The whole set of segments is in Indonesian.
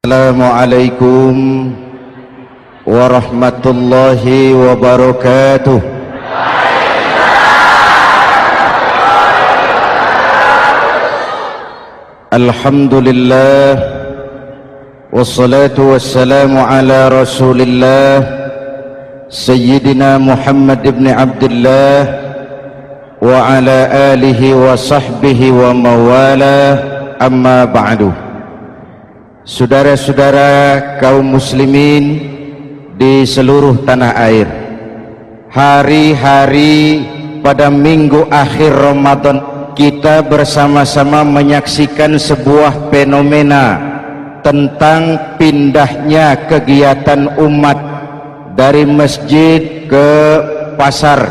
Assalamualaikum warahmatullahi wabarakatuh. Alhamdulillah wassalatu wassalamu ala rasulillah Sayyidina Muhammad ibn Abdullah wa ala alihi wa sahbihi wa mawala, amma ba'du. Saudara-saudara kaum muslimin di seluruh tanah air, hari-hari pada minggu akhir Ramadan kita bersama-sama menyaksikan sebuah fenomena tentang pindahnya kegiatan umat dari masjid ke pasar,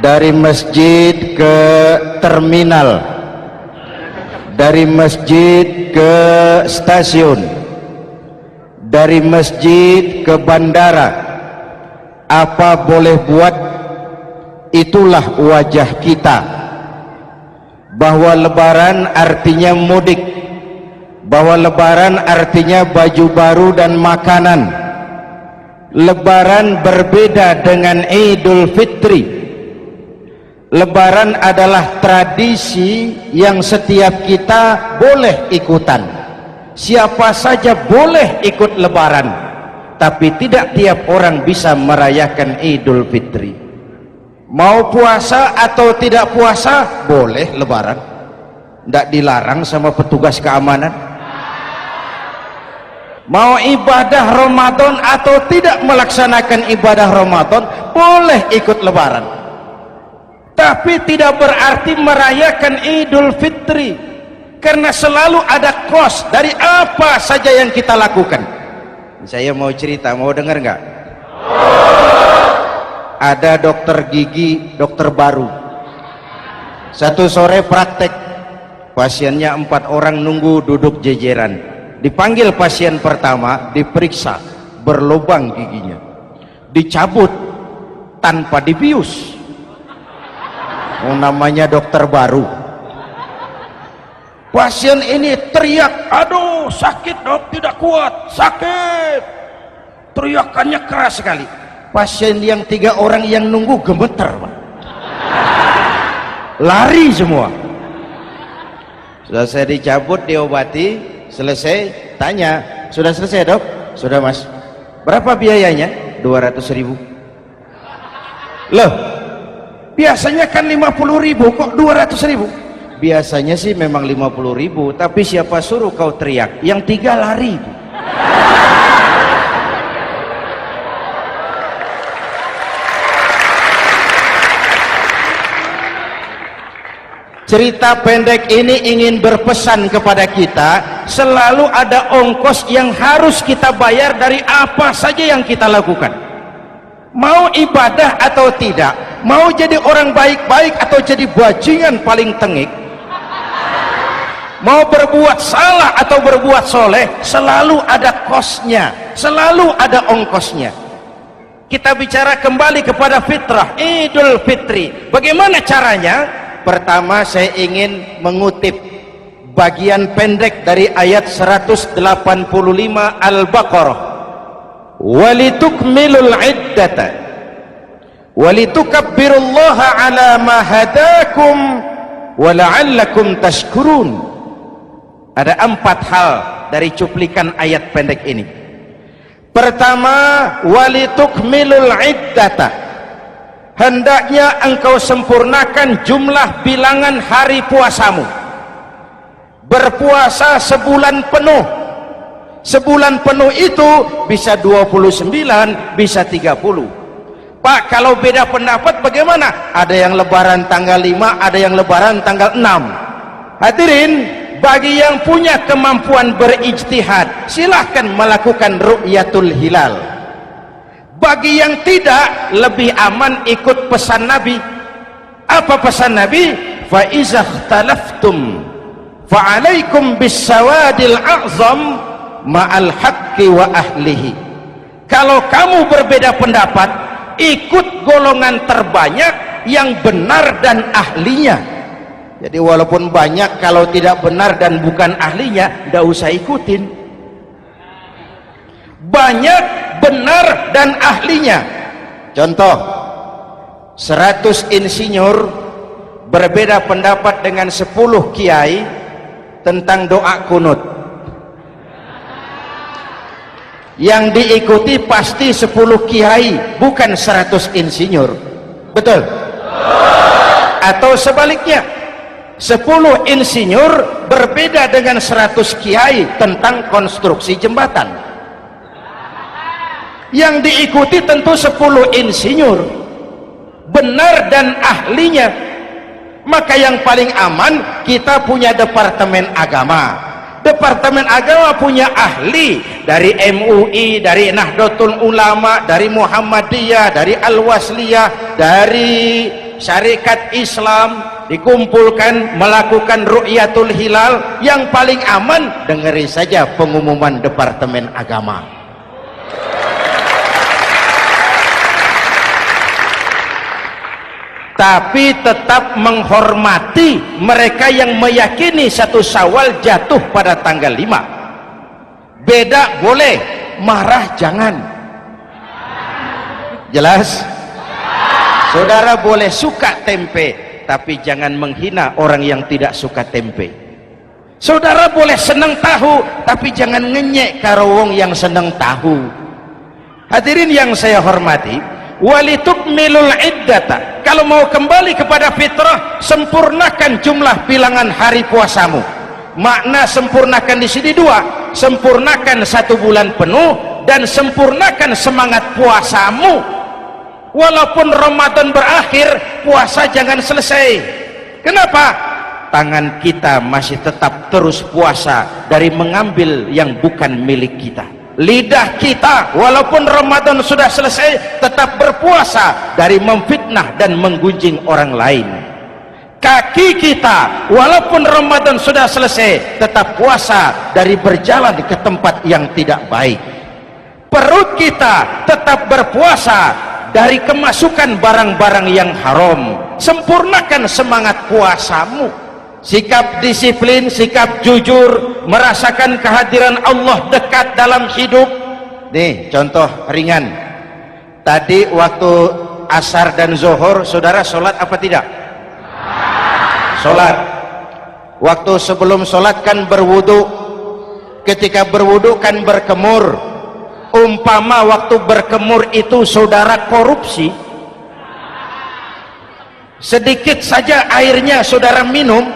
dari masjid ke terminal, dari masjid ke stasiun, dari masjid ke bandara. Apa boleh buat, itulah wajah kita, bahwa lebaran artinya mudik, bahwa lebaran artinya baju baru dan makanan. Lebaran berbeda dengan Idul Fitri. Lebaran adalah tradisi yang setiap kita boleh ikutan. Siapa saja boleh ikut lebaran, tapi tidak tiap orang bisa merayakan Idul Fitri. Mau puasa atau tidak puasa boleh lebaran, tidak dilarang sama petugas keamanan. Mau ibadah Ramadan atau tidak melaksanakan ibadah Ramadan boleh ikut lebaran, tapi tidak berarti merayakan Idul Fitri, karena selalu ada kos dari apa saja yang kita lakukan. Saya mau cerita, mau dengar nggak? Ada dokter gigi, dokter baru, satu sore praktek, pasiennya 4 orang nunggu duduk jejeran. Dipanggil pasien pertama, diperiksa, berlubang giginya, dicabut tanpa dibius. Namanya dokter baru. Pasien ini teriak, aduh sakit dok, tidak kuat, sakit. Teriakannya keras sekali. Pasien yang 3 orang yang nunggu gemeter, lari semua. Sudah saya dicabut, diobati, selesai, tanya, sudah selesai dok? Sudah mas. Berapa biayanya? 200.000. Loh, biasanya kan 50.000, kok 200.000? Biasanya sih memang 50.000, tapi siapa suruh kau teriak? Yang 3 lari. Cerita pendek ini ingin berpesan kepada kita, selalu ada ongkos yang harus kita bayar dari apa saja yang kita lakukan. Mau ibadah atau tidak, mau jadi orang baik-baik atau jadi bajingan paling tengik, mau berbuat salah atau berbuat soleh, selalu ada kosnya, selalu ada ongkosnya. Kita bicara kembali kepada fitrah, Idul Fitri. Bagaimana caranya? Pertama, saya ingin mengutip bagian pendek dari ayat 185 Al-Baqarah. Walitukmilul iddata walitukabbirullaha ala ma hadakum wala'allakum tashkurun. Ada 4 hal dari cuplikan ayat pendek ini. Pertama, walitukmilul iddata, hendaknya engkau sempurnakan jumlah bilangan hari puasamu. Berpuasa sebulan penuh. Sebulan penuh itu bisa 29, bisa 30. Pak, kalau beda pendapat bagaimana? Ada yang lebaran tanggal 5, ada yang lebaran tanggal 6. Hadirin, bagi yang punya kemampuan berijtihad, silahkan melakukan ru'yatul hilal. Bagi yang tidak, lebih aman ikut pesan Nabi. Apa pesan Nabi? Fa iza ikhtalaftum fa alaikum bisawadil a'zam ma'al haqqi wa ahlihi. Kalau kamu berbeda pendapat, ikut golongan terbanyak yang benar dan ahlinya. Jadi walaupun banyak, kalau tidak benar dan bukan ahlinya, tidak usah ikutin. Banyak benar dan ahlinya. Contoh, 100 insinyur berbeda pendapat dengan 10 kiai tentang doa kunut. Yang diikuti pasti 10 kiai, bukan 100 insinyur. Betul? Atau sebaliknya, 10 insinyur berbeda dengan 100 kiai tentang konstruksi jembatan. Yang diikuti tentu 10 insinyur, benar dan ahlinya. Maka yang paling aman, kita punya departemen agama. Departemen agama punya ahli dari MUI, dari Nahdlatul Ulama, dari Muhammadiyah, dari Al-Wasliyah, dari Syarikat Islam, dikumpulkan melakukan ru'yatul hilal. Yang paling aman, dengerin saja pengumuman departemen agama. Tapi tetap menghormati mereka yang meyakini 1 Syawal jatuh pada tanggal 5. Beda boleh, marah jangan. Jelas? Saudara boleh suka tempe, tapi jangan menghina orang yang tidak suka tempe. Saudara boleh senang tahu, tapi jangan ngenyek karo wong yang senang tahu. Hadirin yang saya hormati, walitukmilul iddata, kalau mau kembali kepada fitrah, sempurnakan jumlah bilangan hari puasamu. Makna sempurnakan di sini 2, sempurnakan 1 bulan penuh dan sempurnakan semangat puasamu. Walaupun Ramadan berakhir, puasa jangan selesai. Kenapa? Tangan kita masih tetap terus puasa dari mengambil yang bukan milik kita. Lidah kita walaupun Ramadan sudah selesai tetap berpuasa dari memfitnah dan menggunjing orang lain. Kaki kita walaupun Ramadan sudah selesai tetap puasa dari berjalan ke tempat yang tidak baik. Perut kita tetap berpuasa dari kemasukan barang-barang yang haram. Sempurnakan semangat puasamu. Sikap disiplin, sikap jujur, merasakan kehadiran Allah dekat dalam hidup. Nih contoh ringan, tadi waktu asar dan zuhur saudara sholat apa tidak? Sholat. Waktu sebelum sholat kan berwudu, ketika berwudu kan berkemur. Umpama waktu berkemur itu saudara korupsi, sedikit saja airnya saudara minum,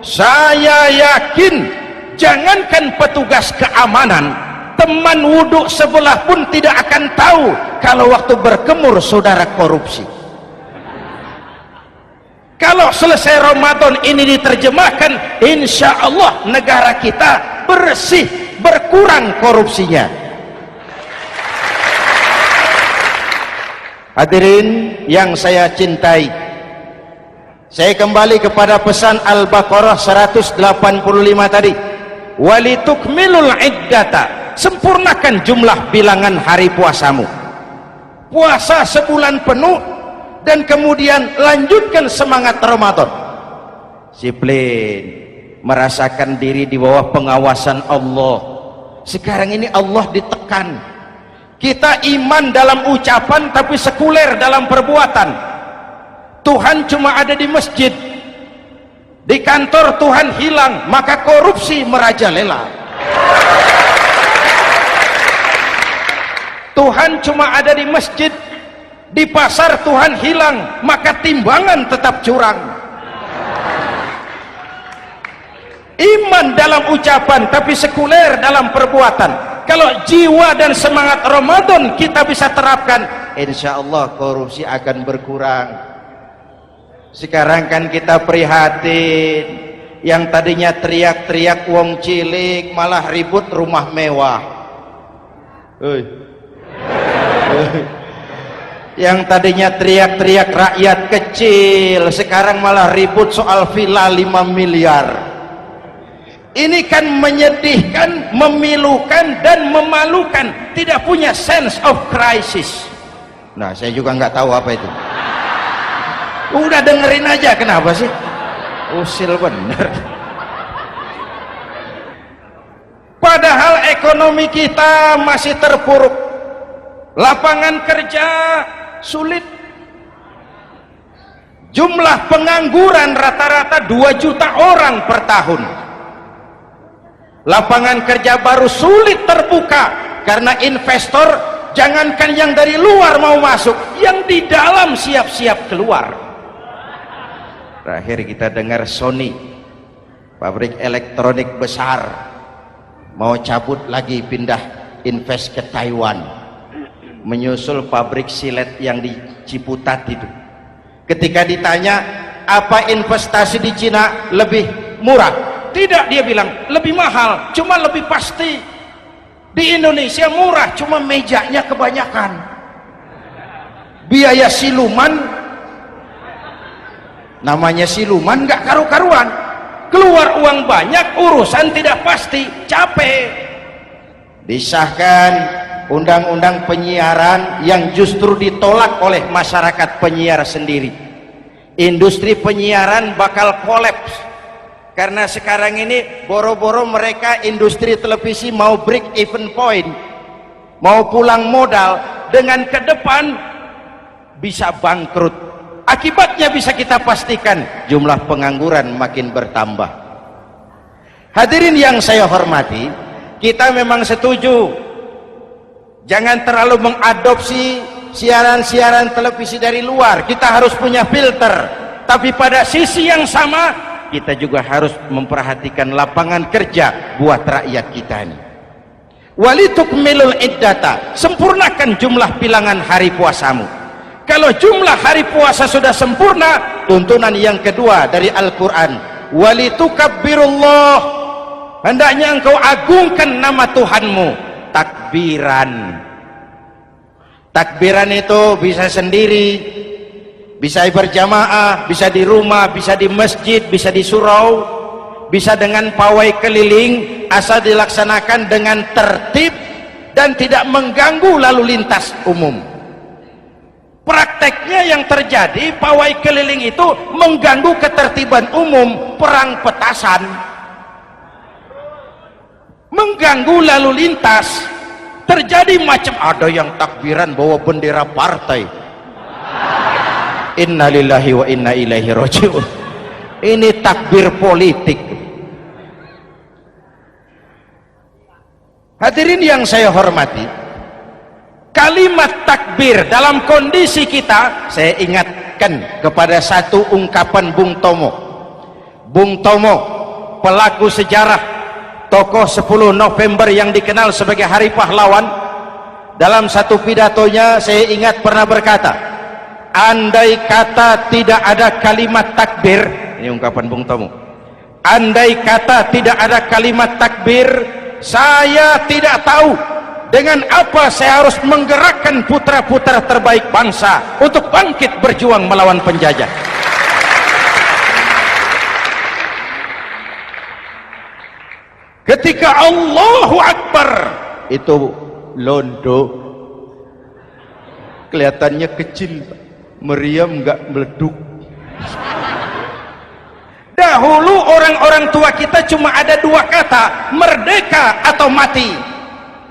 saya yakin jangankan petugas keamanan, teman wudhu sebelah pun tidak akan tahu kalau waktu berkemur saudara korupsi. Kalau selesai Ramadan ini diterjemahkan, insya Allah negara kita bersih, berkurang korupsinya. Hadirin yang saya cintai, saya kembali kepada pesan Al-Baqarah 185 tadi. Walitukmilul iddata, sempurnakan jumlah bilangan hari puasamu. Puasa sebulan penuh dan kemudian lanjutkan semangat Ramadan. Disiplin, merasakan diri di bawah pengawasan Allah. Sekarang ini Allah ditekan. Kita iman dalam ucapan tapi sekuler dalam perbuatan. Tuhan cuma ada di masjid, di kantor Tuhan hilang, maka korupsi merajalela. Tuhan cuma ada di masjid, di pasar Tuhan hilang, maka timbangan tetap curang. Iman dalam ucapan tapi sekuler dalam perbuatan. Kalau jiwa dan semangat Ramadan kita bisa terapkan, insya Allah korupsi akan berkurang. Sekarang kan kita prihatin, yang tadinya teriak-teriak wong cilik malah ribut rumah mewah. Yang tadinya teriak-teriak rakyat kecil sekarang malah ribut soal villa 5 miliar. Ini kan menyedihkan, memilukan dan memalukan. Tidak punya sense of crisis. Nah, saya juga nggak tahu apa itu. Udah dengerin aja, kenapa sih? usil bener. Padahal ekonomi kita masih terpuruk, lapangan kerja sulit, jumlah pengangguran rata-rata 2 juta orang per tahun, lapangan kerja baru sulit terbuka karena investor jangankan yang dari luar mau masuk, yang di dalam siap-siap keluar. Terakhir kita dengar Sony, pabrik elektronik besar, mau cabut lagi, pindah invest ke Taiwan, menyusul pabrik silet yang di Ciputat itu. Ketika ditanya apa investasi di Cina lebih murah, tidak, dia bilang lebih mahal, cuma lebih pasti. Di Indonesia murah, cuma mejanya kebanyakan, biaya siluman, namanya siluman gak karu-karuan, keluar uang banyak, urusan tidak pasti, capek. Disahkan undang-undang penyiaran yang justru ditolak oleh masyarakat penyiar sendiri. Industri penyiaran bakal kolaps karena sekarang ini boro-boro mereka industri televisi mau break even point, mau pulang modal, dengan ke depan bisa bangkrut. Akibatnya bisa kita pastikan, jumlah pengangguran makin bertambah. Hadirin yang saya hormati, kita memang setuju jangan terlalu mengadopsi siaran-siaran televisi dari luar, kita harus punya filter. Tapi pada sisi yang sama, kita juga harus memperhatikan lapangan kerja buat rakyat kita ini. Walitukmilul iddata, sempurnakan jumlah bilangan hari puasamu. Kalau jumlah hari puasa sudah sempurna, tuntunan yang kedua dari Al-Quran, walitukabbirullah, hendaknya engkau agungkan nama Tuhanmu, takbiran. Takbiran itu bisa sendiri, bisa berjamaah, bisa di rumah, bisa di masjid, bisa di surau, bisa dengan pawai keliling, asal dilaksanakan dengan tertib dan tidak mengganggu lalu lintas umum. Prakteknya yang terjadi, pawai keliling itu mengganggu ketertiban umum, perang petasan, mengganggu lalu lintas, terjadi macam, ada yang takbiran bawa bendera partai. Innalillahi wa inna ilaihi raji'un. Ini takbir politik. Hadirin yang saya hormati, kalimat takbir dalam kondisi kita, saya ingatkan kepada satu ungkapan Bung Tomo. Bung Tomo, pelaku sejarah, tokoh 10 November yang dikenal sebagai Hari Pahlawan, dalam satu pidatonya saya ingat pernah berkata, andai kata tidak ada kalimat takbir, ini ungkapan Bung Tomo, andai kata tidak ada kalimat takbir, saya tidak tahu dengan apa saya harus menggerakkan putra-putra terbaik bangsa untuk bangkit berjuang melawan penjajah. Ketika Allahu Akbar, itu londo kelihatannya kecil, meriam nggak meleduk. Dahulu orang-orang tua kita cuma ada 2 kata, merdeka atau mati.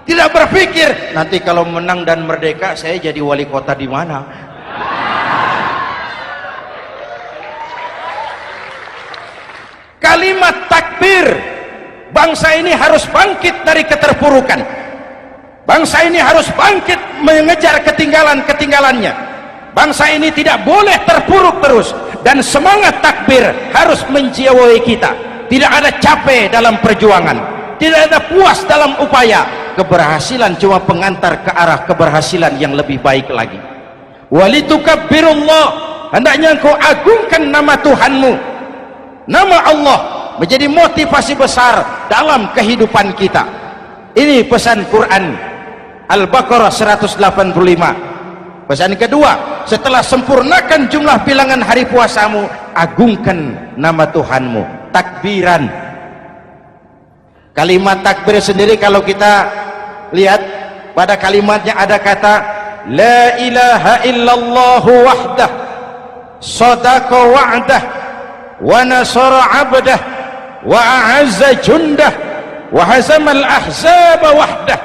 Tidak berpikir nanti kalau menang dan merdeka saya jadi wali kota di mana. Kalimat takbir, bangsa ini harus bangkit dari keterpurukan. Bangsa ini harus bangkit mengejar ketinggalan-ketinggalannya. Bangsa ini tidak boleh terpuruk terus, dan semangat takbir harus menjiwai kita. Tidak ada capek dalam perjuangan, tidak ada puas dalam upaya. Keberhasilan cuma pengantar ke arah keberhasilan yang lebih baik lagi. Walitukabbirullah, hendaknya engkau agungkan nama Tuhanmu. Nama Allah menjadi motivasi besar dalam kehidupan kita. Ini pesan Quran Al-Baqarah 185. Pesan kedua, setelah sempurnakan jumlah bilangan hari puasamu, agungkan nama Tuhanmu, takbiran. Kalimat takbir sendiri kalau kita lihat pada kalimatnya ada kata la ilaha illallah wahdah sadaqa wa'dah wa nasara 'abdah wa a'azza jundah wa hazamal ahzaba wahdah.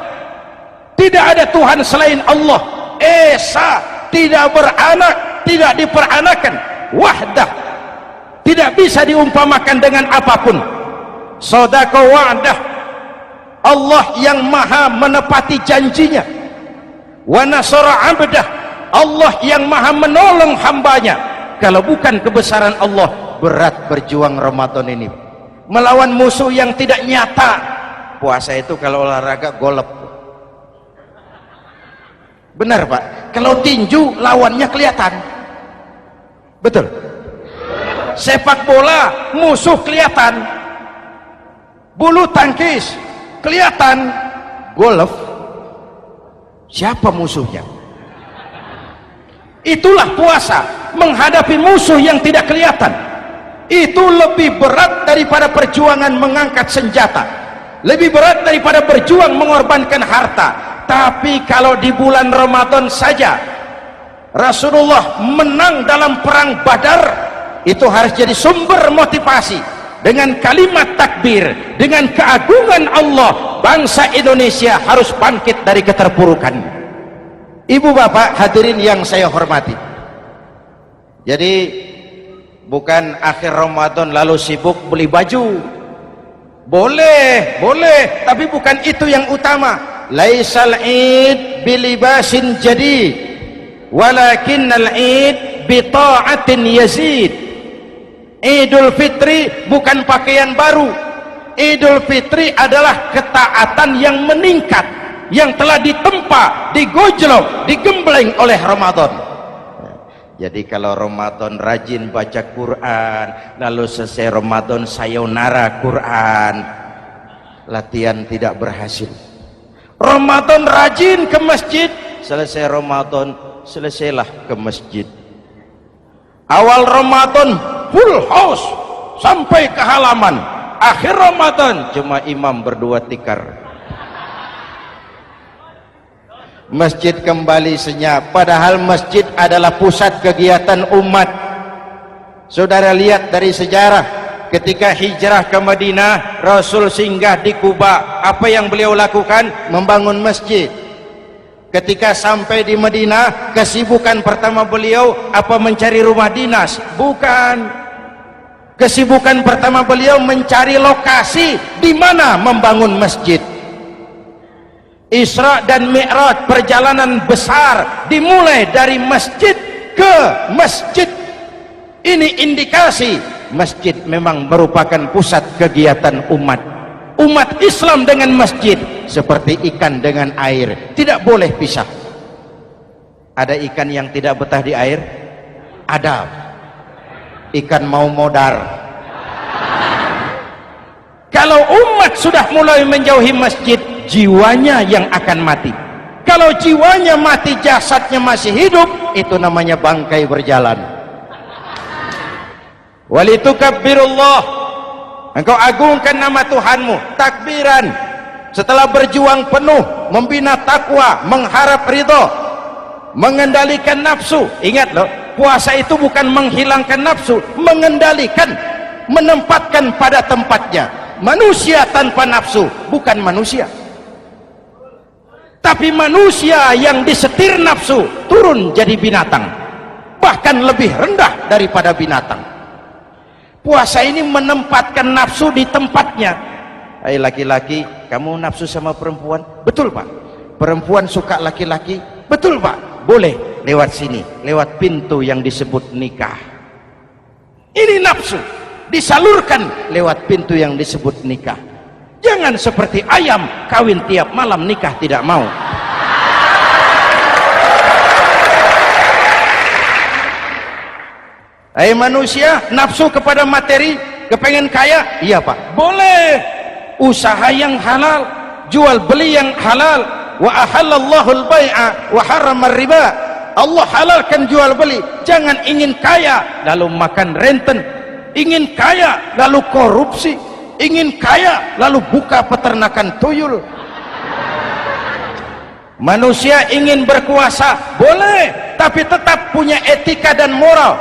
Tidak ada Tuhan selain Allah, esa, tidak beranak, tidak diperanakan, wahdah, tidak bisa diumpamakan dengan apapun. Sadaqa wa'dah, Allah yang maha menepati janjinya. Wa nasara 'abdah, Allah yang maha menolong hambanya. Kalau bukan kebesaran Allah, berat berjuang Ramadan ini melawan musuh yang tidak nyata. Puasa itu kalau olahraga golep, benar Pak. Kalau tinju lawannya kelihatan, betul. Sepak bola musuh kelihatan, bulu tangkis kelihatan, golf siapa musuhnya? Itulah puasa, menghadapi musuh yang tidak kelihatan. Itu lebih berat daripada perjuangan mengangkat senjata, lebih berat daripada berjuang mengorbankan harta. Tapi kalau di bulan Ramadan saja Rasulullah menang dalam perang Badar, itu harus jadi sumber motivasi. Dengan kalimat takbir, dengan keagungan Allah, bangsa Indonesia harus bangkit dari keterpurukan. Ibu bapak hadirin yang saya hormati, jadi bukan akhir Ramadan lalu sibuk beli baju. Boleh, boleh, tapi bukan itu yang utama. Laisal id bilibasin jadid, walakinnal id bita'atin yazid. Idul Fitri bukan pakaian baru. Idul Fitri adalah ketaatan yang meningkat, yang telah ditempa, digojlok, digembleng oleh Ramadan. Jadi kalau Ramadan rajin baca Quran, lalu selesai Ramadan sayonara Quran, latihan tidak berhasil. Ramadan rajin ke masjid, selesai Ramadan selesailah ke masjid. Awal Ramadan full house sampai ke halaman, akhir Ramadan cuma imam berdua tikar. Masjid kembali senyap, padahal masjid adalah pusat kegiatan umat. Saudara lihat dari sejarah, ketika hijrah ke Madinah, Rasul singgah di Kuba. Apa yang beliau lakukan? Membangun masjid. Ketika sampai di Madinah, kesibukan pertama beliau apa? Mencari rumah dinas? Bukan. Kesibukan pertama beliau mencari lokasi di mana membangun masjid. Isra dan Mi'raj, perjalanan besar dimulai dari masjid ke masjid. Ini indikasi masjid memang merupakan pusat kegiatan umat. Umat Islam dengan masjid seperti ikan dengan air, tidak boleh pisah. Ada ikan yang tidak betah di air? Ada. Ikan mau modar. Kalau umat sudah mulai menjauhi masjid, jiwanya yang akan mati. Kalau jiwanya mati, jasadnya masih hidup, itu namanya bangkai berjalan. Walitukabbirullah, engkau agungkan nama Tuhanmu, takbiran. Setelah berjuang penuh membina takwa, mengharap ridho, mengendalikan nafsu. Ingat loh, puasa itu bukan menghilangkan nafsu, mengendalikan, menempatkan pada tempatnya. Manusia tanpa nafsu bukan manusia, tapi manusia yang disetir nafsu turun jadi binatang, bahkan lebih rendah daripada binatang. Puasa ini menempatkan nafsu di tempatnya. Hai laki-laki, kamu nafsu sama perempuan? Betul Pak. Perempuan suka laki-laki? Betul Pak. Boleh lewat sini, lewat pintu yang disebut nikah. Ini nafsu disalurkan lewat pintu yang disebut nikah. Jangan seperti ayam kawin tiap malam, nikah tidak mau. Hai manusia, nafsu kepada materi, kepengen kaya? Iya Pak, boleh. Usaha yang halal, jual beli yang halal. Wa ahallallahu al-bai'a wa harrama riba. Allah halalkan jual beli. Jangan ingin kaya lalu makan renten, ingin kaya lalu korupsi, ingin kaya lalu buka peternakan tuyul. Manusia ingin berkuasa, boleh, tapi tetap punya etika dan moral.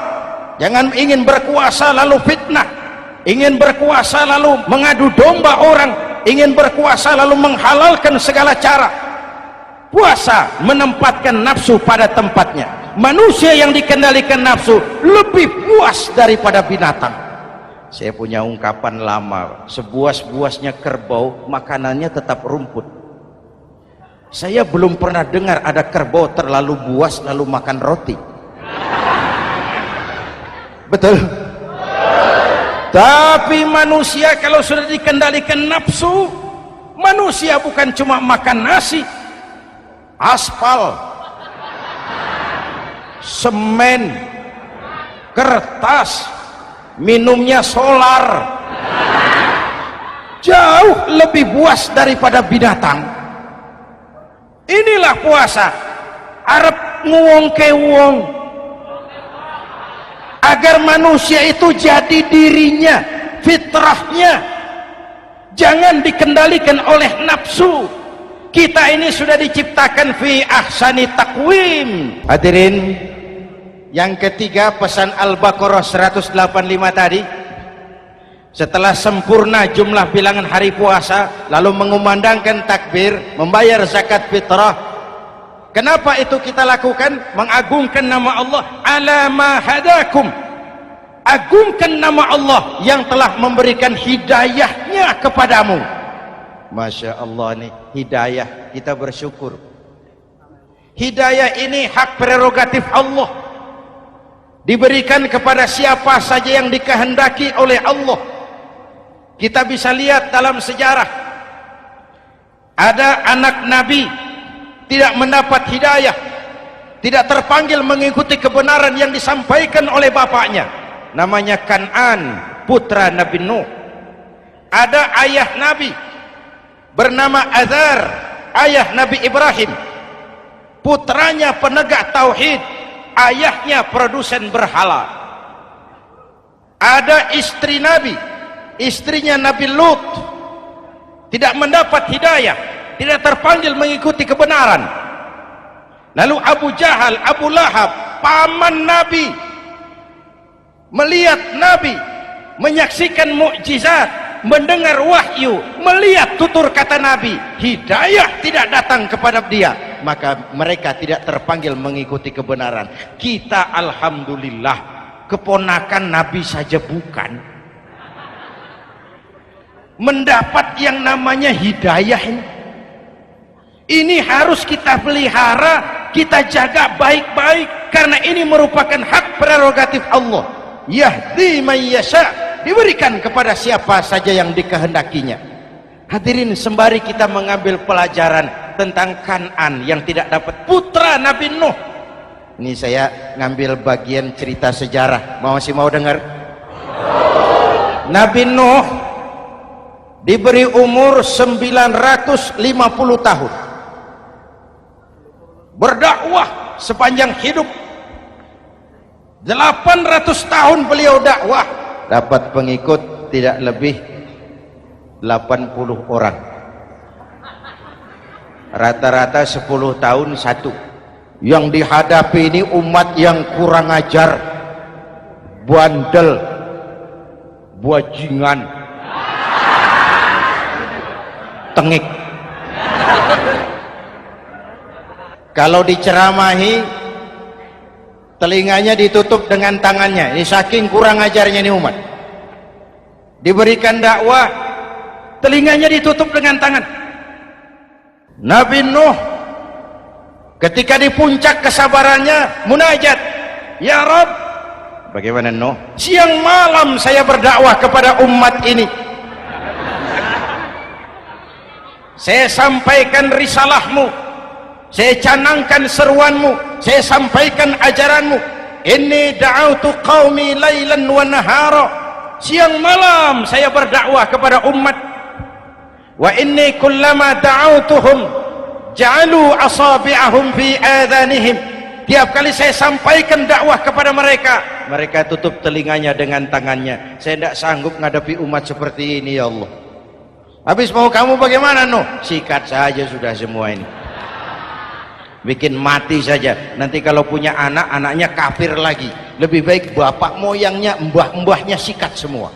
Jangan ingin berkuasa lalu fitnah, ingin berkuasa lalu mengadu domba orang, ingin berkuasa lalu menghalalkan segala cara. Puasa menempatkan nafsu pada tempatnya. Manusia yang dikendalikan nafsu lebih puas daripada binatang. Saya punya ungkapan lama, sebuas-buasnya kerbau makanannya tetap rumput. Saya belum pernah dengar ada kerbau terlalu buas lalu makan roti. Betul? Tapi manusia kalau sudah dikendalikan nafsu, manusia bukan cuma makan nasi, aspal, semen, kertas, minumnya solar, jauh lebih puas daripada binatang. Inilah puasa, arep nguwong ke wong, agar manusia itu jadi dirinya, fitrahnya, jangan dikendalikan oleh nafsu. Kita ini sudah diciptakan fi ahsani taqwim. Hadirin, yang ketiga pesan Al-Baqarah 185 tadi, setelah sempurna jumlah bilangan hari puasa lalu mengumandangkan takbir, membayar zakat fitrah. Kenapa itu kita lakukan? Mengagungkan nama Allah, ala ma hadakum, agungkan nama Allah yang telah memberikan hidayahnya kepadamu. Masya Allah nih, hidayah, kita bersyukur. Hidayah ini hak prerogatif Allah, diberikan kepada siapa saja yang dikehendaki oleh Allah. Kita bisa lihat dalam sejarah, ada anak Nabi tidak mendapat hidayah, tidak terpanggil mengikuti kebenaran yang disampaikan oleh bapaknya, namanya Kan'an, putra Nabi Nuh. Ada ayah Nabi bernama Azar, ayah Nabi Ibrahim, putranya penegak tauhid, ayahnya produsen berhala. Ada istri Nabi, istrinya Nabi Lut, tidak mendapat hidayah, tidak terpanggil mengikuti kebenaran. Lalu Abu Jahal, Abu Lahab, paman Nabi, melihat Nabi, menyaksikan mukjizat, mendengar wahyu, melihat tutur kata Nabi, hidayah tidak datang kepada dia, maka mereka tidak terpanggil mengikuti kebenaran. Kita alhamdulillah keponakan Nabi saja bukan, mendapat yang namanya hidayah ini. Ini harus kita pelihara, kita jaga baik-baik, karena ini merupakan hak prerogatif Allah. Yahdi man yasha, diberikan kepada siapa saja yang dikehendakinya. Hadirin, sembari kita mengambil pelajaran tentang Kan'an yang tidak dapat, putra Nabi Nuh. Ini saya ngambil bagian cerita sejarah, masih mau dengar? Nabi Nuh diberi umur 950 tahun, berdakwah sepanjang hidup. 800 tahun beliau dakwah, dapat pengikut tidak lebih 80 orang, rata-rata 10 tahun satu. Yang dihadapi ini umat yang kurang ajar, bandel, bajingan, tengik. Kalau diceramahi, telinganya ditutup dengan tangannya. Ini saking kurang ajarnya ini umat. Diberikan dakwah, telinganya ditutup dengan tangan. Nabi Nuh ketika di puncak kesabarannya munajat, ya Rabb, bagaimana Nuh? Siang malam saya berdakwah kepada umat ini, saya sampaikan risalahmu, saya canangkan seruanmu, saya sampaikan ajaranmu. Inni da'autu qaumi lailan wa nahara, siang malam saya berdakwah kepada umat. Wa inni kullama da'autuhum ja'alu asabi'ahum fi adhanihim, tiap kali saya sampaikan dakwah kepada mereka, mereka tutup telinganya dengan tangannya. Saya tidak sanggup menghadapi umat seperti ini, ya Allah. Habis mau kamu bagaimana Nuh? Sikat saja sudah semua ini, bikin mati saja. Nanti kalau punya anak, anaknya kafir lagi. lebih baik bapak moyangnya, mbah-mbahnya sikat semua.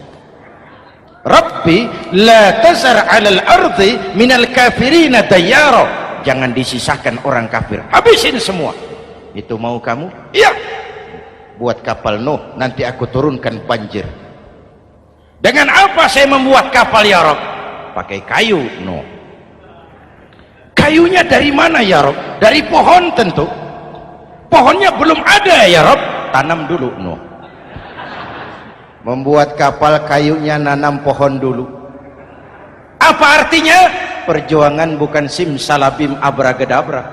Rabbi la tazar 'alal ardi minal kafirina dayyara, jangan disisakan orang kafir, habisin semua. Itu mau kamu? Iya. Buat kapal Nuh, nanti aku turunkan banjir. Dengan apa saya membuat kapal ya Rabb? Pakai kayu Nuh. Kayunya dari mana ya Rabb? Dari pohon tentu. Pohonnya belum ada ya Rabb, tanam dulu Nuh. Membuat kapal kayunya nanam pohon dulu. Apa artinya? Perjuangan bukan simsalabim abragedabra.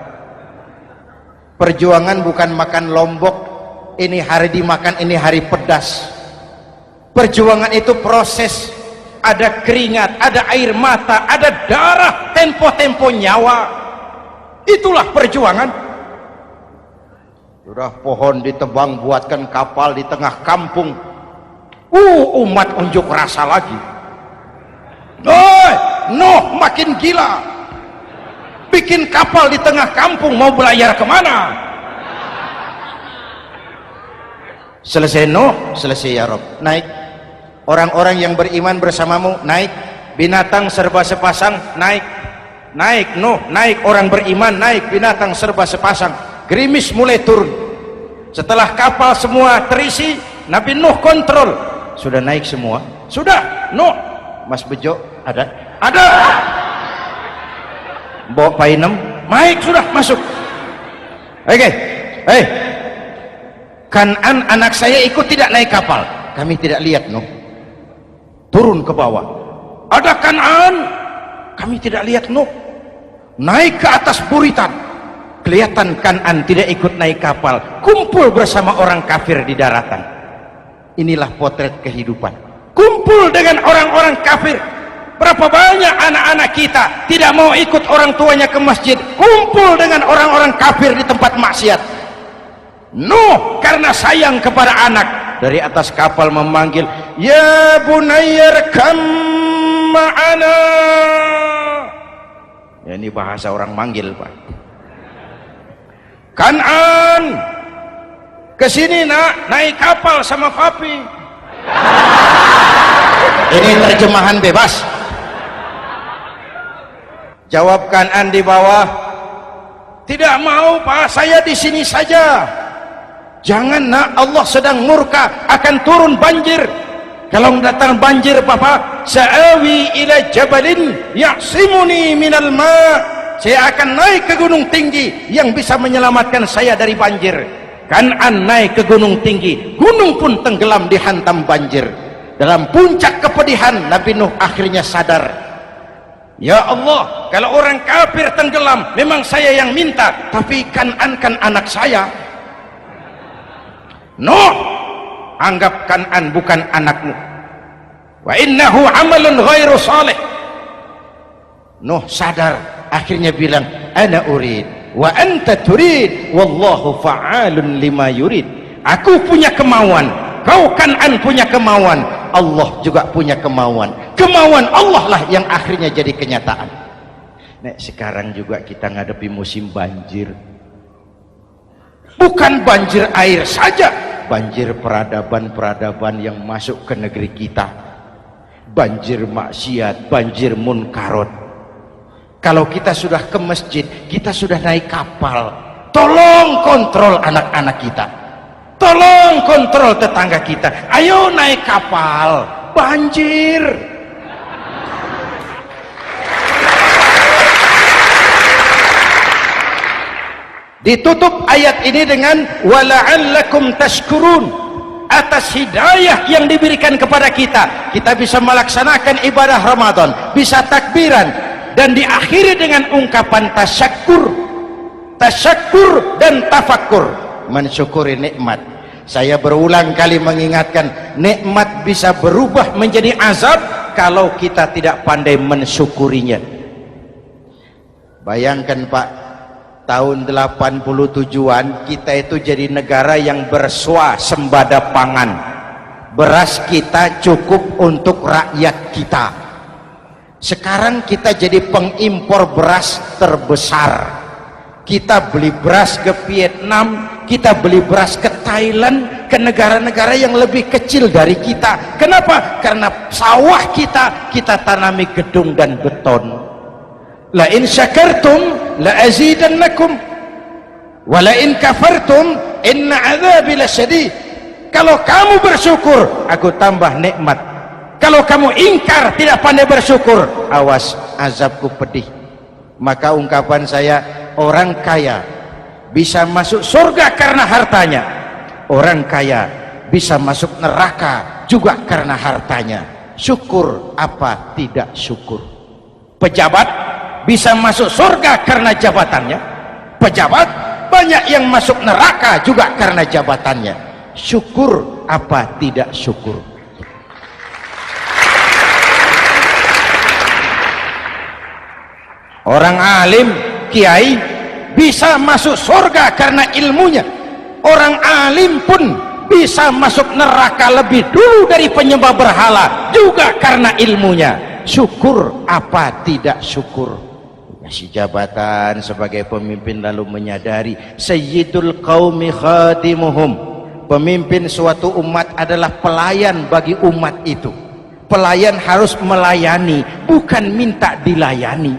Perjuangan bukan makan lombok, ini hari dimakan, ini hari pedas. Perjuangan itu proses, ada keringat, ada air mata, ada darah, tempo-tempo nyawa. Itulah perjuangan. Sudah pohon ditebang, buatkan kapal di tengah kampung. Umat unjuk rasa lagi. Nuh makin gila, bikin kapal di tengah kampung, mau belayar kemana? Selesai Nuh, selesai ya Rabb, naik. Orang-orang yang beriman bersamamu naik. Binatang serba sepasang naik. Naik Nuh, naik. Orang beriman naik, binatang serba sepasang. Gerimis mulai turun. Setelah kapal semua terisi, Nabi Nuh kontrol. Sudah naik semua? Sudah. Nuh, Mas Bejo ada? Ada. Mbok Painem naik, sudah masuk. Oke. Kan'an anak saya ikut tidak naik kapal. Kami tidak lihat Nuh. Turun ke bawah. Ada Kan'an. Kami tidak lihat Nuh. Naik ke atas buritan. Kelihatan Kan'an tidak ikut naik kapal. Kumpul bersama orang kafir di daratan. Inilah potret kehidupan. Kumpul dengan orang-orang kafir. Berapa banyak anak-anak kita tidak mau ikut orang tuanya ke masjid. Kumpul dengan orang-orang kafir di tempat maksiat. Nuh karena sayang kepada anak, dari atas kapal memanggil, ya bunayyarkam ma'ana. Ya, ini bahasa orang manggil Pak. Kan'an kesini nak, naik kapal sama papi. Ini terjemahan bebas. Jawab Kan'an di bawah, tidak mau Pak, saya di sini saja. Jangan nak, Allah sedang murka, akan turun banjir. Kalau datang banjir Papa, sa'awi ila jabalin ya'simuni minal ma', saya akan naik ke gunung tinggi yang bisa menyelamatkan saya dari banjir. Kan'an naik ke gunung tinggi, gunung pun tenggelam dihantam banjir. Dalam puncak kepedihan, Nabi Nuh akhirnya sadar, ya Allah, kalau orang kafir tenggelam memang saya yang minta, tapi Kan'an kan anak saya. Nuh, anggap Kan'an bukan anakmu. Wa innahu amalun ghairu salih. Nuh sadar, akhirnya bilang, ana urid wa anta turid wallahu fa'alun lima yurid. Aku punya kemauan, kau Kan'an punya kemauan, Allah juga punya kemauan. Kemauan Allah lah yang akhirnya jadi kenyataan. Nek sekarang juga kita ngadepi musim banjir. Bukan banjir air saja, banjir peradaban-peradaban yang masuk ke negeri kita. Banjir maksiat, banjir munkarot. Kalau kita sudah ke masjid, kita sudah naik kapal, tolong kontrol anak-anak kita, tolong kontrol tetangga kita. Ayo naik kapal, banjir. Ditutup ayat ini dengan wala'allakum tashkurun, atas hidayah yang diberikan kepada kita, kita bisa melaksanakan ibadah Ramadan, bisa takbiran, dan diakhiri dengan ungkapan tasyakkur. Tasyakkur dan tafakkur, mensyukuri nikmat. Saya berulang kali mengingatkan, nikmat bisa berubah menjadi azab kalau kita tidak pandai mensyukurinya. Bayangkan Pak, tahun 87-an kita itu jadi negara yang berswasembada pangan. Beras kita cukup untuk rakyat kita. Sekarang kita jadi pengimpor beras terbesar. Kita beli beras ke Vietnam, kita beli beras ke Thailand, ke negara-negara yang lebih kecil dari kita. Kenapa? Karena sawah kita tanami gedung dan beton. La in syakartum la azidannakum wa la in kafartum inna adzabi lasyadid. Kalau kamu bersyukur, aku tambah nikmat. Kalau kamu ingkar, tidak pandai bersyukur, awas, azabku pedih. Maka ungkapan saya, orang kaya bisa masuk surga karena hartanya, orang kaya bisa masuk neraka juga karena hartanya. Syukur apa tidak syukur? Pejabat bisa masuk surga karena jabatannya, pejabat banyak yang masuk neraka juga karena jabatannya. Syukur apa tidak syukur? Orang alim, kiai bisa masuk surga karena ilmunya. Orang alim pun bisa masuk neraka lebih dulu dari penyembah berhala juga karena ilmunya. Syukur apa tidak syukur? Kasih jabatan sebagai pemimpin lalu menyadari sayyidul qaumi khadimuhum. Pemimpin suatu umat adalah pelayan bagi umat itu. Pelayan harus melayani, bukan minta dilayani.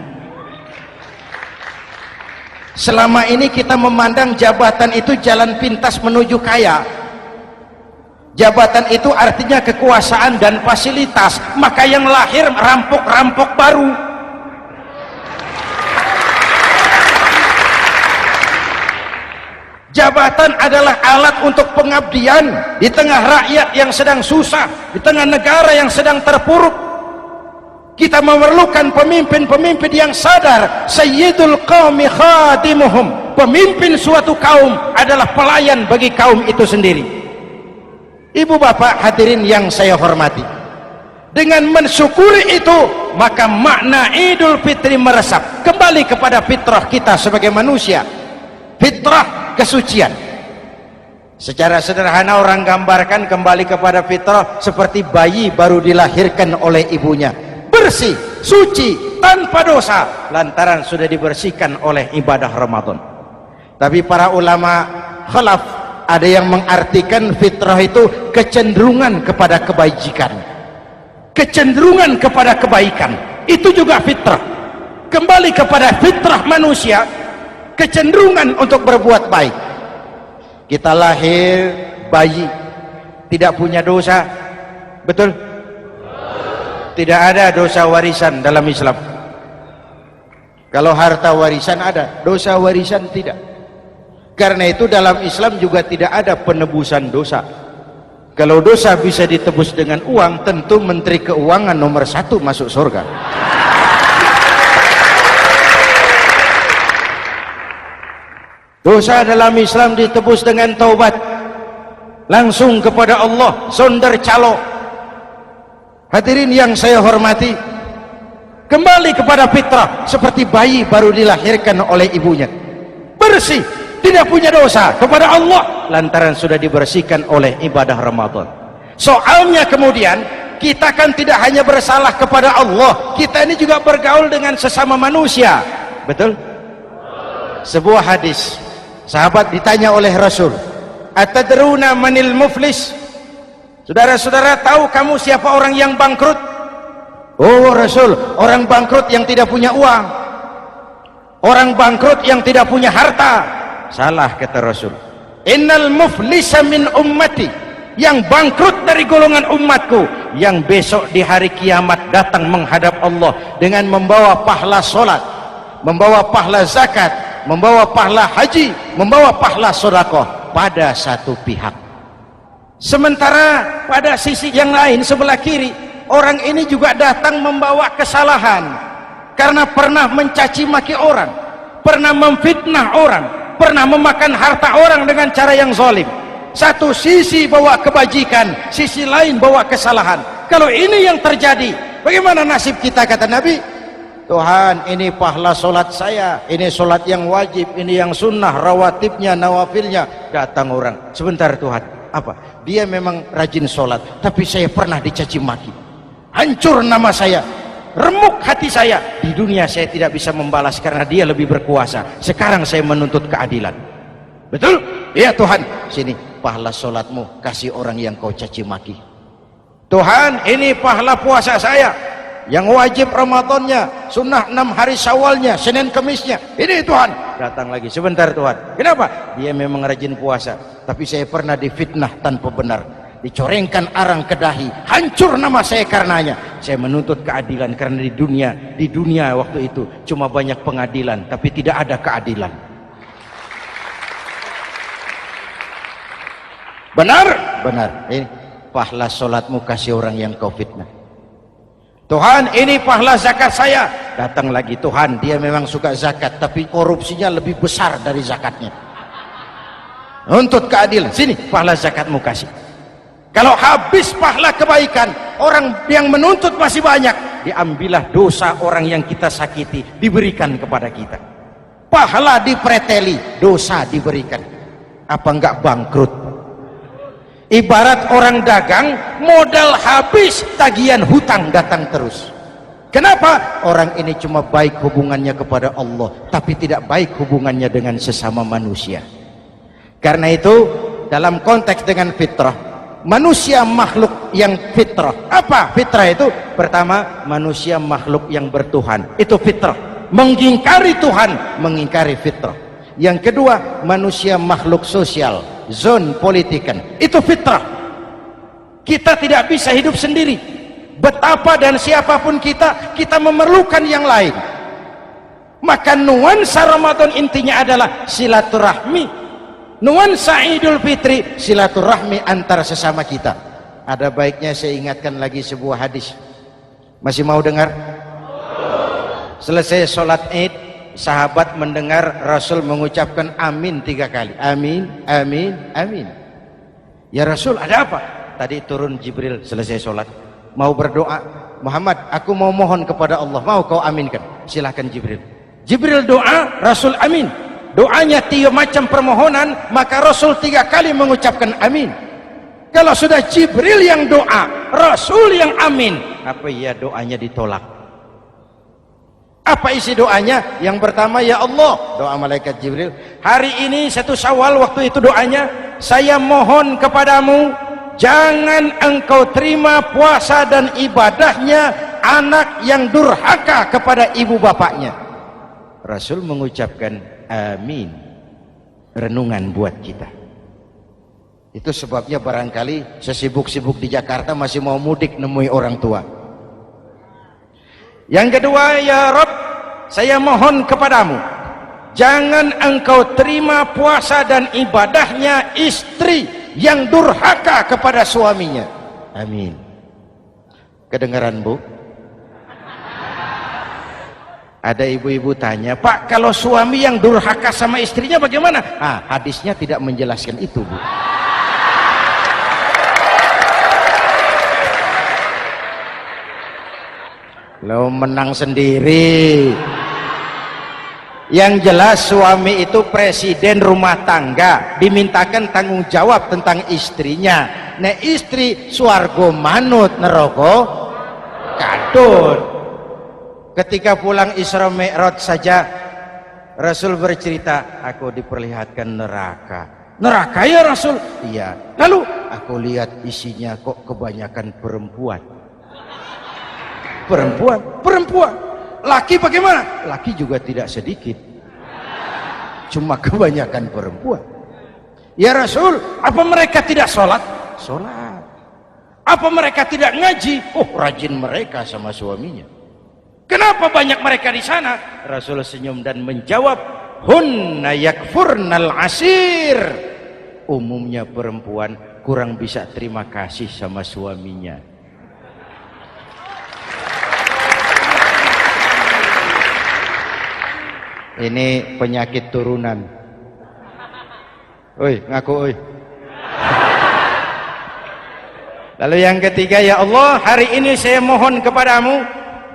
Selama ini kita memandang jabatan itu jalan pintas menuju kaya. Jabatan itu artinya kekuasaan dan fasilitas, maka yang lahir rampok-rampok baru. Jabatan adalah alat untuk pengabdian di tengah rakyat yang sedang susah, di tengah negara yang sedang terpuruk. Kita memerlukan pemimpin-pemimpin yang sadar sayyidul qaumi khadimuhum. Pemimpin suatu kaum adalah pelayan bagi kaum itu sendiri. Ibu bapak hadirin yang saya hormati, dengan mensyukuri itu maka makna Idul Fitri meresap kembali kepada fitrah kita sebagai manusia. Fitrah kesucian. Secara sederhana orang gambarkan kembali kepada fitrah seperti bayi baru dilahirkan oleh ibunya, bersih, suci, tanpa dosa, lantaran sudah dibersihkan oleh ibadah Ramadan. Tapi para ulama khalaf ada yang mengartikan fitrah itu kecenderungan kepada kebajikan, kecenderungan kepada kebaikan. Itu juga fitrah. Kembali kepada fitrah manusia, kecenderungan untuk berbuat baik. Kita lahir bayi tidak punya dosa, betul? Tidak ada dosa warisan dalam Islam. Kalau harta warisan ada, dosa warisan tidak. Karena itu dalam Islam juga tidak ada penebusan dosa. Kalau dosa bisa ditebus dengan uang, tentu Menteri Keuangan nomor 1 masuk surga. Dosa dalam Islam ditebus dengan taubat, langsung kepada Allah, sonder calo. Hadirin yang saya hormati, kembali kepada fitrah seperti bayi baru dilahirkan oleh ibunya, bersih, tidak punya dosa kepada Allah lantaran sudah dibersihkan oleh ibadah Ramadan. Soalnya kemudian kita kan tidak hanya bersalah kepada Allah, kita ini juga bergaul dengan sesama manusia, betul? Sebuah hadis, sahabat ditanya oleh Rasul, atadruna manil muflis? Saudara-saudara tahu kamu siapa orang yang bangkrut? Oh Rasul, orang bangkrut yang tidak punya uang, orang bangkrut yang tidak punya harta. Salah kata Rasul, innal muflisa min ummati, yang bangkrut dari golongan umatku, yang besok di hari kiamat datang menghadap Allah dengan membawa pahala solat, membawa pahala zakat, membawa pahala haji, membawa pahala sedekah pada satu pihak. Sementara pada sisi yang lain sebelah kiri, orang ini juga datang membawa kesalahan karena pernah mencaci maki orang, pernah memfitnah orang, pernah memakan harta orang dengan cara yang zalim. Satu sisi bawa kebajikan, sisi lain bawa kesalahan. Kalau ini yang terjadi, bagaimana nasib kita? Kata Nabi, Tuhan, ini pahala solat saya, ini solat yang wajib, ini yang sunnah, rawatibnya, nawafilnya. Datang orang, sebentar Tuhan, apa? Dia memang rajin solat, tapi saya pernah dicaci maki, hancur nama saya, remuk hati saya. Di dunia saya tidak bisa membalas karena dia lebih berkuasa. Sekarang saya menuntut keadilan. Betul? Ya Tuhan, sini pahala sholatmu kasih orang yang kau caci maki. Tuhan, ini pahala puasa saya yang wajib Ramadannya, sunnah 6 hari Syawalnya, Senin Kemisnya. Ini Tuhan. Datang lagi, sebentar Tuhan. Kenapa? Dia memang rajin puasa, tapi saya pernah difitnah tanpa benar, dicorengkan arang ke dahi, hancur nama saya karenanya. Saya menuntut keadilan karena di dunia waktu itu cuma banyak pengadilan tapi tidak ada keadilan. Benar? Benar. Ini pahala sholatmu kasih orang yang kau fitnah. Tuhan, ini pahala zakat saya. Datang lagi, Tuhan, dia memang suka zakat tapi korupsinya lebih besar dari zakatnya. Nuntut keadilan. Sini pahala zakatmu kasih. Kalau habis pahala kebaikan, orang yang menuntut masih banyak, diambillah dosa orang yang kita sakiti, diberikan kepada kita. Pahala dipreteli, dosa diberikan. Apa enggak bangkrut? Ibarat orang dagang, modal habis, tagihan hutang datang terus. Kenapa? Orang ini cuma baik hubungannya kepada Allah, tapi tidak baik hubungannya dengan sesama manusia. Karena itu, dalam konteks dengan fitrah, manusia makhluk yang fitrah. Apa fitrah itu? Pertama, manusia makhluk yang bertuhan. Itu fitrah. Mengingkari Tuhan, mengingkari fitrah. Yang kedua, manusia makhluk sosial, zon politikan. Itu fitrah. Kita tidak bisa hidup sendiri. Betapa dan siapapun kita memerlukan yang lain. Maka nuansa Ramadan intinya adalah silaturahmi. Nuansa Idul Fitri silaturahmi antar sesama kita. Ada baiknya saya ingatkan lagi sebuah hadis. Masih mau dengar? Selesai sholat Id, sahabat mendengar Rasul mengucapkan amin 3 kali. Amin, amin, amin. Ya Rasul, ada apa? Tadi turun Jibril selesai sholat, mau berdoa. Muhammad, aku mau mohon kepada Allah, mau kau aminkan? Silahkan Jibril. Jibril doa, Rasul amin. Doanya 3 macam permohonan, maka Rasul 3 kali mengucapkan amin. Kalau sudah Jibril yang doa, Rasul yang amin, apa ya doanya ditolak? Apa isi doanya? Yang pertama, ya Allah, doa malaikat Jibril, hari ini 1 Syawal, waktu itu doanya, saya mohon kepadamu, jangan engkau terima puasa dan ibadahnya anak yang durhaka kepada ibu bapaknya. Rasul mengucapkan amin. Renungan buat kita. Itu sebabnya barangkali sesibuk-sibuk di Jakarta masih mau mudik nemui orang tua. Yang kedua, ya Rabb, saya mohon kepadamu, jangan engkau terima puasa dan ibadahnya istri yang durhaka kepada suaminya. Amin. Kedengaran Bu? Ada ibu-ibu tanya, Pak, kalau suami yang durhaka sama istrinya bagaimana? Hadisnya tidak menjelaskan itu, Bu. Lo menang sendiri. Yang jelas suami itu presiden rumah tangga, dimintakan tanggung jawab tentang istrinya. Nah, istri swargo manut neraka kadut. Ketika pulang Isra Mi'raj saja Rasul bercerita, aku diperlihatkan neraka. Neraka ya Rasul? Iya. Lalu aku lihat isinya kok kebanyakan perempuan. Perempuan. Laki bagaimana? Laki juga tidak sedikit. Cuma kebanyakan perempuan. Ya Rasul, apa mereka tidak sholat? Sholat. Apa mereka tidak ngaji? Oh, rajin mereka sama suaminya. Kenapa banyak mereka di sana? Rasul senyum dan menjawab, hunna yakfurnal asir. Umumnya perempuan kurang bisa terima kasih sama suaminya. Ini penyakit turunan. Oi, ngaku oi. Lalu yang ketiga, ya Allah, hari ini saya mohon kepadamu,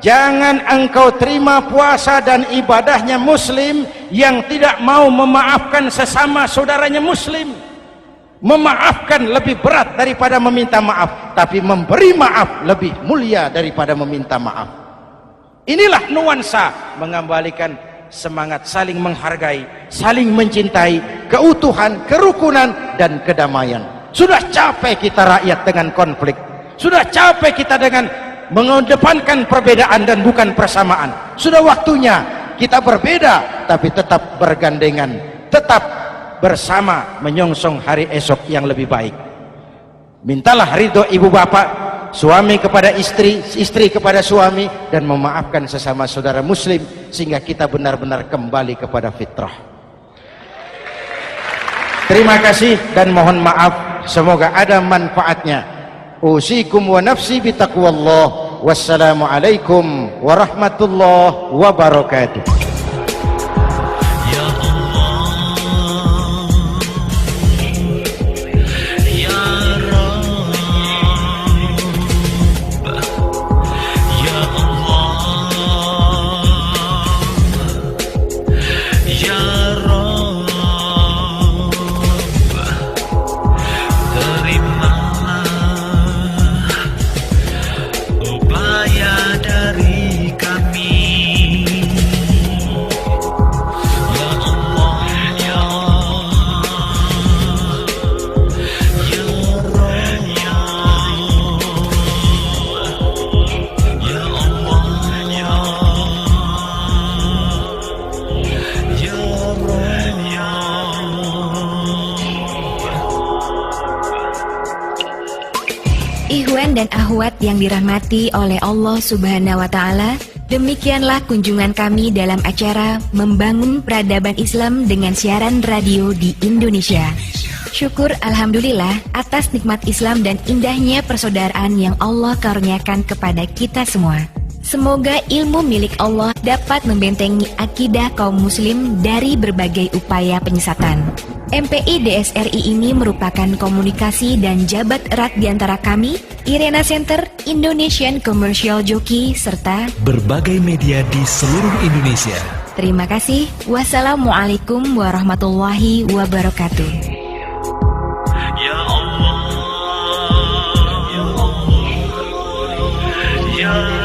jangan engkau terima puasa dan ibadahnya muslim yang tidak mau memaafkan sesama saudaranya muslim. Memaafkan lebih berat daripada meminta maaf, tapi memberi maaf lebih mulia daripada meminta maaf. Inilah nuansa mengembalikan semangat saling menghargai, saling mencintai, keutuhan, kerukunan, dan kedamaian. Sudah capek kita rakyat dengan konflik, sudah capek kita dengan mengedepankan perbedaan dan bukan persamaan. Sudah waktunya kita berbeda tapi tetap bergandengan, tetap bersama menyongsong hari esok yang lebih baik. Mintalah ridho ibu bapak, suami kepada istri, istri kepada suami, dan memaafkan sesama saudara muslim sehingga kita benar-benar kembali kepada fitrah. Terima kasih dan mohon maaf, semoga ada manfaatnya. Usikum wa nafsi bitaqwallah. Wassalamualaikum warahmatullahi wabarakatuh. Ikhwan dan akhwat yang dirahmati oleh Allah Subhanahu wa Ta'ala, demikianlah kunjungan kami dalam acara Membangun Peradaban Islam dengan siaran radio di Indonesia. Syukur alhamdulillah atas nikmat Islam dan indahnya persaudaraan yang Allah karuniakan kepada kita semua. Semoga ilmu milik Allah dapat membentengi akidah kaum muslim dari berbagai upaya penyesatan. MPI DSRI ini merupakan komunikasi dan jabat erat di antara kami, Irena Center, Indonesian Commercial Jockey, serta berbagai media di seluruh Indonesia. Terima kasih. Wassalamualaikum warahmatullahi wabarakatuh. Ya Allah, ya Allah, ya